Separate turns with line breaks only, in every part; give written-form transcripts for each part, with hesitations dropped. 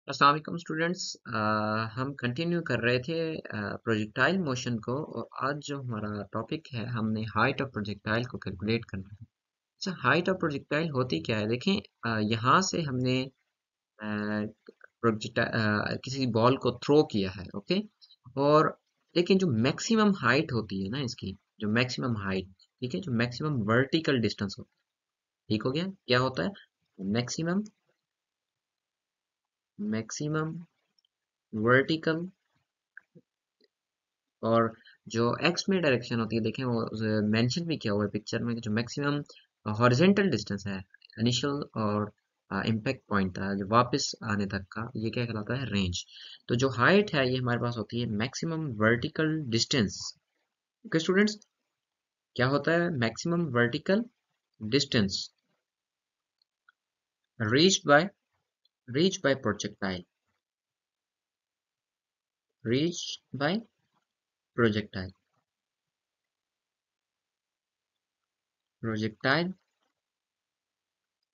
अस्सलाम वालेकुम स्टूडेंट्स। हम कंटिन्यू कर रहे थे प्रोजेक्टाइल मोशन को, और आज जो हमारा टॉपिक है, हमने हाइट ऑफ प्रोजेक्टाइल को कैलकुलेट करना है। अच्छा, हाइट ऑफ प्रोजेक्टाइल होती क्या है? देखें, यहाँ से हमने किसी बॉल को थ्रो किया है, ओके। और लेकिन जो मैक्सिमम हाइट होती है ना इसकी, जो मैक्सिमम हाइट, ठीक है, जो मैक्सिमम वर्टिकल डिस्टेंस होता है, ठीक हो गया, क्या होता है? मैक्सिमम मैक्सिमम वर्टिकल, और जो एक्स में डायरेक्शन होती है, देखें वो मेंशन भी किया हुआ है पिक्चर में कि जो मैक्सिमम हॉरिजेंटल डिस्टेंस है इनिशियल और इम्पैक्ट पॉइंट था जो वापस आने तक का, ये क्या कहलाता है? रेंज। तो जो हाइट है ये हमारे पास होती है maximum vertical distance. Okay students, क्या होता है maximum vertical distance reached by projectile, reached by projectile projectile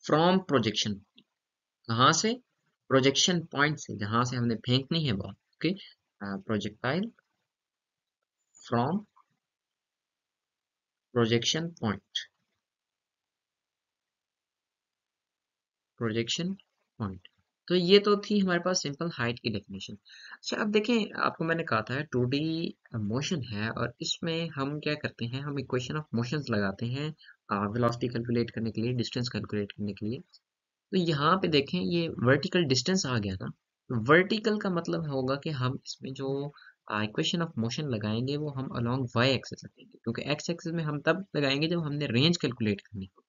from projection. कहाँ से? प्रोजेक्शन पॉइंट से, जहां से हमने फेंकनी है ball, okay. Projectile from projection point, projection point. तो ये तो थी हमारे पास सिंपल हाइट की डेफिनेशन। अच्छा, अब देखें, आपको मैंने कहा था 2D मोशन है, और इसमें हम क्या करते हैं, हम इक्वेशन ऑफ मोशंस लगाते हैं वेलोसिटी कैलकुलेट करने के लिए, डिस्टेंस कैलकुलेट करने के लिए। तो यहाँ पे देखें, ये वर्टिकल डिस्टेंस आ गया था। वर्टिकल का मतलब होगा कि हम इसमें जो इक्वेशन ऑफ मोशन लगाएंगे वो हम अलोंग वाई एक्सिस लगाएंगे, क्योंकि एक्स एक्सिस में हम तब लगाएंगे जब हमने रेंज कैलकुलेट करनी हो।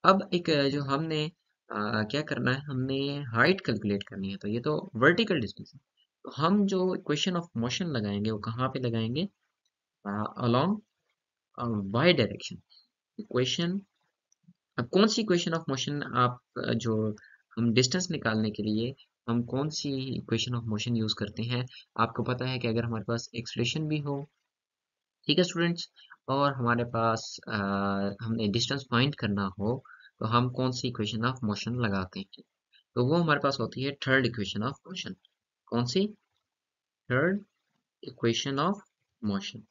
अब एक जो हमने क्या करना है, हमने हाइट कैलकुलेट करनी है, तो ये तो वर्टिकल डिस्टेंस है। तो हम जो इक्वेशन ऑफ मोशन लगाएंगे वो कहाँ पे लगाएंगे? Along y direction equation. अब कौन सी इक्वेशन ऑफ मोशन आप जो हम डिस्टेंस निकालने के लिए हम कौन सी इक्वेशन ऑफ मोशन यूज करते हैं? आपको पता है कि अगर हमारे पास एक्सप्रेशन भी हो, ठीक है स्टूडेंट्स, और हमारे पास हमने डिस्टेंस फाइंड करना हो, तो हम कौन सी इक्वेशन ऑफ मोशन लगाते हैं? तो वो हमारे पास होती है थर्ड इक्वेशन ऑफ मोशन। कौन सी? Third equation of motion.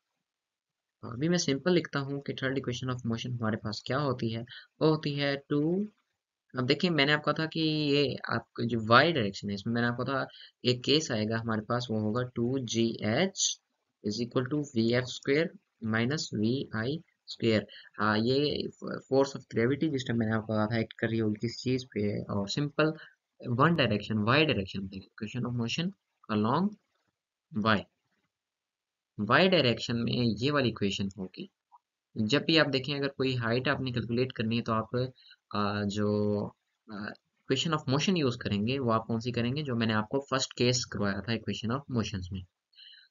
अभी मैं सिंपल लिखता हूँ कि थर्ड इक्वेशन ऑफ मोशन हमारे पास क्या होती है? वो होती है टू। अब देखिए, मैंने आपको कहा था कि ये आपका जो वाई डायरेक्शन है, इसमें मैंने आपको कहा एक केस आएगा हमारे पास, वो होगा 2GH is equal to v f square minus v i square. हाँ, ये फोर्स ऑफ ग्रेविटी जिस टाइम मैंने आपको कहा था एक्ट कर रही होगी किस चीज पे, और simple one direction y direction में equation of motion along y, y direction में ये वाली इक्वेशन होगी। जब भी आप देखें, अगर कोई हाइट आपने कैलकुलेट करनी है, तो आप जो इक्वेशन ऑफ मोशन यूज करेंगे वो आप कौन सी करेंगे, जो मैंने आपको फर्स्ट केस करवाया था इक्वेशन ऑफ मोशंस में।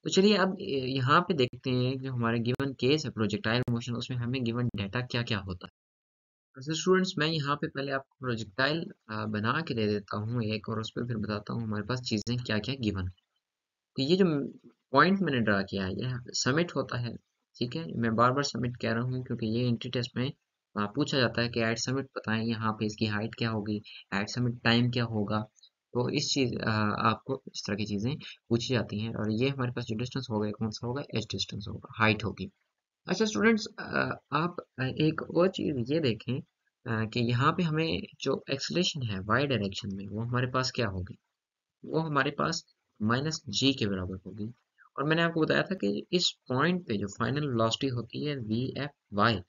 तो चलिए अब यहाँ पे देखते हैं जो हमारे गिवन केस है प्रोजेक्टाइल मोशन, उसमें हमें गिवन डाटा क्या क्या होता है। वैसे स्टूडेंट्स, मैं यहाँ पे पहले आपको प्रोजेक्टाइल बना के दे देता हूँ एक, और उस पर फिर बताता हूँ हमारे पास चीजें क्या क्या गिवन। तो ये जो पॉइंट मैंने ड्रा किया है ये समिट होता है, ठीक है। मैं बार बार समिट कह रहा हूँ क्योंकि ये एंट्री टेस्ट में पूछा जाता है कि एट समिट बताएं यहाँ पे इसकी हाइट क्या होगी, एट समिट टाइम क्या होगा। तो इस चीज आपको इस तरह की चीजें पूछी जाती हैं, और ये हमारे पास जो डिस्टेंस होगा कौन सा होगा? एच डिस्टेंस होगा, हाइट होगी। अच्छा स्टूडेंट्स, आप एक और चीज ये देखें कि यहाँ पे हमें जो एक्सलेशन है वाई डायरेक्शन में, वो हमारे पास क्या होगी? वो हमारे पास -g के बराबर होगी। और मैंने आपको बताया था कि इस पॉइंट पे जो फाइनल वेलोसिटी होती है वी एफ वाई,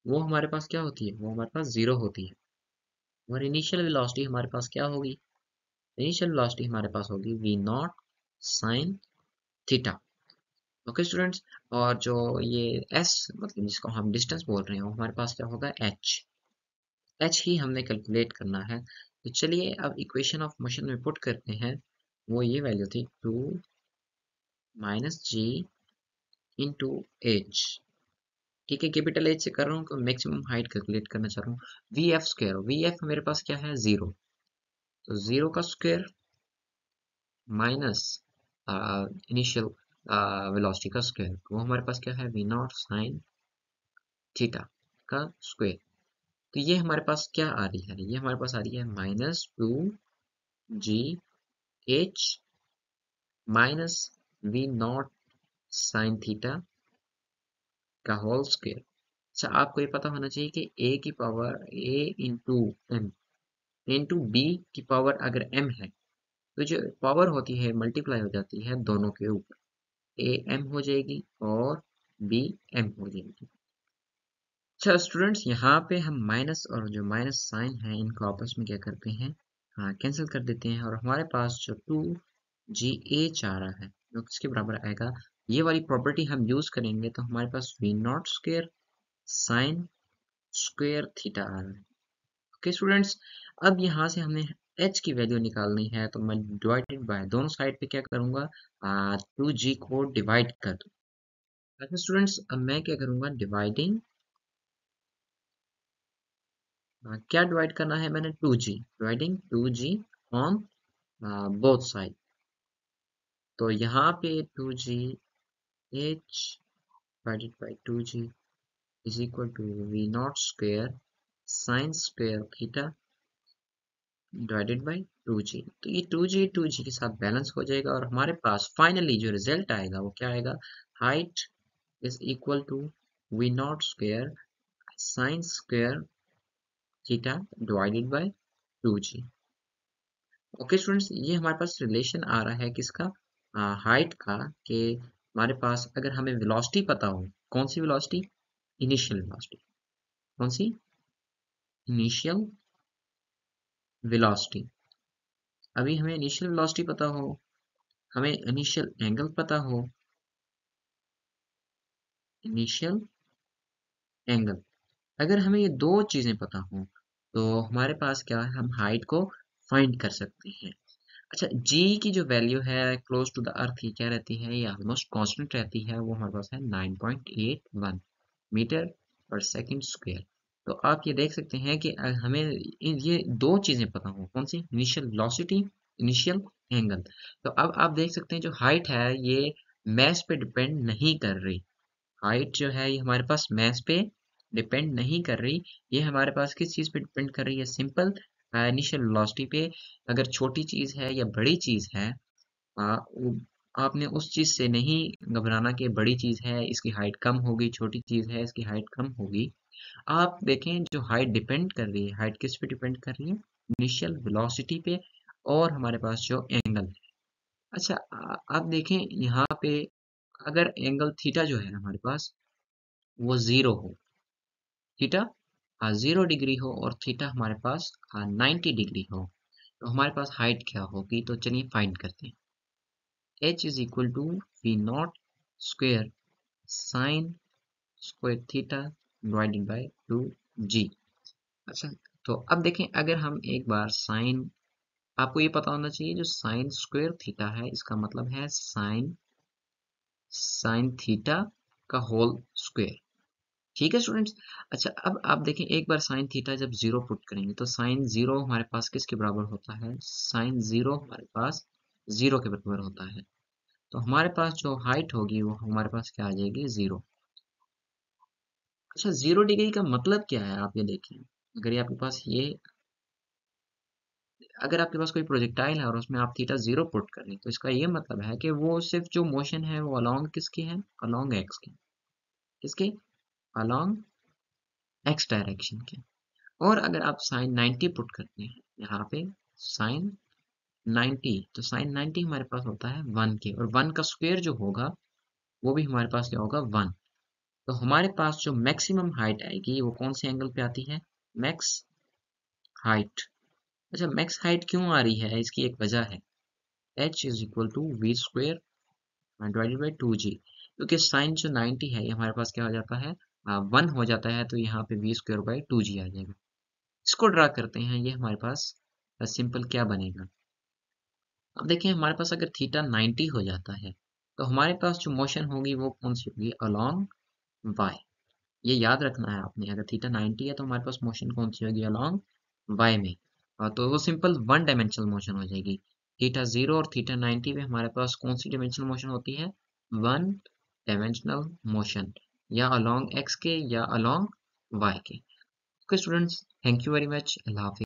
वो हमारे पास क्या होती है? वो हमारे पास जीरो होती है। और इनिशियल वेलोसिटी हमारे पास क्या होगी? इनिशियल वेलोसिटी हमारे पास होगी v naught sine theta. Okay students, और जो ये s मतलब जिसको हम डिस्टेंस बोल रहे हैं, वो हमारे पास क्या होगा? h ही हमने कैलकुलेट करना है। तो चलिए अब इक्वेशन ऑफ मोशन में पुट करते हैं। वो ये वैल्यू थी 2 - g इंटू एच, ठीक है। कैपिटल एच से कर रहा हूँ तो मैक्सिमम हाइट कैलकुलेट करना चाह रहा हूँ। V F square, V F मेरे पास क्या है? जीरो। तो जीरो का स्क्वायर माइनस इनिशियल वेलोसिटी का स्क्वायर, वो हमारे पास क्या है? वी नॉट साइन थीटा का स्क्वायर। तो ये हमारे पास क्या आ रही है? ये हमारे पास आ रही है -2g h minus v naught sine theta का होल स्क्वायर। अच्छा, आपको ये पता होना चाहिए कि ए की power a into m into b की पावर अगर एम है तो जो पावर होती है मल्टीप्लाई हो जाती है दोनों के ऊपर, ए एम हो जाएगी और बी एम हो जाएगी। अच्छा स्टूडेंट्स, यहाँ पे हम माइनस और जो माइनस साइन है इनको आपस में क्या करते हैं, हाँ कैंसिल कर देते हैं, और हमारे पास जो 2GH आ रहा है जो किसके बराबर आएगा, ये वाली प्रॉपर्टी हम यूज करेंगे तो हमारे पास v naught square sine square theta आ रहा है। ओके स्टूडेंट्स, अब यहाँ से हमने h की वैल्यू निकालनी है तो मैं डिवाइडेड बाय दोनों साइड पे क्या करूंगा, 2g को डिवाइड कर दूँ। अच्छा स्टूडेंट्स, अब मैं क्या करूंगा, डिवाइडिंग, क्या डिवाइड करना है मैंने, 2g, dividing 2g on both side. तो यहाँ पे 2g h divided by 2g is equal to v naught square sine square theta divided by 2g। तो ये 2g के साथ बैलेंस हो जाएगा और हमारे पास फाइनली जो रिजल्ट आएगा वो क्या आएगा, height is equal to v naught square sine square theta divided by 2g। Okay students, ये हमारे पास रिलेशन आ रहा है किसका, हाइट का, कि हमारे पास अगर हमें वेलोसिटी पता हो, कौन सी वेलोसिटी, इनिशियल वेलोसिटी, कौन सी, इनिशियल वेलोसिटी। अभी हमें इनिशियल वेलोसिटी पता हो, हमें इनिशियल एंगल पता हो, इनिशियल एंगल, अगर हमें ये दो चीजें पता हो तो हमारे पास क्या है, हम हाइट को फाइंड कर सकते हैं। अच्छा, जी की जो वैल्यू है क्लोज टू द अर्थ की क्या रहती है, ये ऑलमोस्ट कांस्टेंट रहती है, वो हमारे पास है 9.81 मीटर पर सेकंड स्क्वायर। तो आप ये देख सकते हैं कि हमें ये दो चीजें पता हो, कौन सी, इनिशियल वेलोसिटी, इनिशियल एंगल। तो अब आप देख सकते हैं जो हाइट है ये मैस पे डिपेंड नहीं कर रही, हाइट जो है ये हमारे पास मैस पे डिपेंड नहीं कर रही, ये हमारे पास किस चीज पे डिपेंड कर रही है, सिंपल इनिशियल वेलोसिटी पे। अगर छोटी चीज है या बड़ी चीज है, आपने उस चीज से नहीं घबराना कि बड़ी चीज है इसकी हाइट कम होगी, छोटी चीज है इसकी हाइट कम होगी। आप देखें जो हाइट डिपेंड कर रही है, हाइट किस पे डिपेंड कर रही है, इनिशियल वेलोसिटी पे और हमारे पास जो एंगल है। अच्छा, आप देखें यहाँ पे अगर एंगल थीटा जो है हमारे पास वो जीरो हो, थीटा 0 डिग्री हो और थीटा हमारे पास 90 डिग्री हो, तो हमारे पास हाइट क्या होगी, तो चलिए फाइंड करते हैं। h is equal to v naught square sine square theta divided by 2g। अच्छा, तो अब देखें अगर हम एक बार साइन, आपको ये पता होना चाहिए जो साइन स्क्वायर थीटा है इसका मतलब है साइन साइन थीटा का होल स्क्वायर। ठीक है स्टूडेंट्स। अच्छा, अब आप देखें एक बार साइन थीटा जब जीरो पुट करेंगे तो साइन जीरो हमारे पास किसके बराबर होता है, साइन जीरो हमारे पास जीरो के बराबर होता है। तो हमारे पास जो हाइट होगी वो हमारे पास क्या आ जाएगी, जीरो। अच्छा, 0 डिग्री का मतलब क्या है, आप ये देखें, अगर ये आपके पास ये, अगर आपके पास कोई प्रोजेक्टाइल है और उसमें आप थीटा जीरो पुट करें तो इसका ये मतलब है कि वो सिर्फ जो मोशन है वो अलोंग किसकी है, अलोंग एक्स की, किसके, अलोंग एक्स डायरेक्शन की। और अगर आप साइन 90 पुट करते हैं यहाँ पे, साइन 90, तो साइन 90 हमारे पास होता है 1 के, और 1 का स्क्वायर जो होगा वो भी हमारे पास क्या होगा, 1। तो हमारे पास जो मैक्सिमम हाइट आएगी वो कौन से एंगल पे आती है, मैक्स हाइट। अच्छा, मैक्स हाइट क्यों आ रही है, इसकी एक वजह है, h is equal to v square divided by 2g, क्योंकि साइन जो 90 है ये हमारे पास क्या हो जाता है, 1 हो जाता है, तो यहाँ पे वी स्क्वायर बाई 2g आ जाएगा। इसको ड्रा करते हैं, ये हमारे पास सिंपल क्या बनेगा, अब देखिए हमारे पास अगर थीटा 90 हो जाता है तो हमारे पास जो मोशन होगी वो कौन सी होगी, अलोंग वाई। ये याद रखना है आपने, अगर थीटा 90 है तो हमारे पास मोशन कौन सी होगी, अलोंग वाई में। तो वो सिंपल वन डायमेंशनल मोशन हो जाएगी। थीटा 0 और थीटा 90 में हमारे पास कौन सी डायमेंशनल मोशन होती है, वन डायमेंशनल मोशन, या अलोंग एक्स के या अलोंग वाई के। Okay students, thank you very much, Allah Hafiz.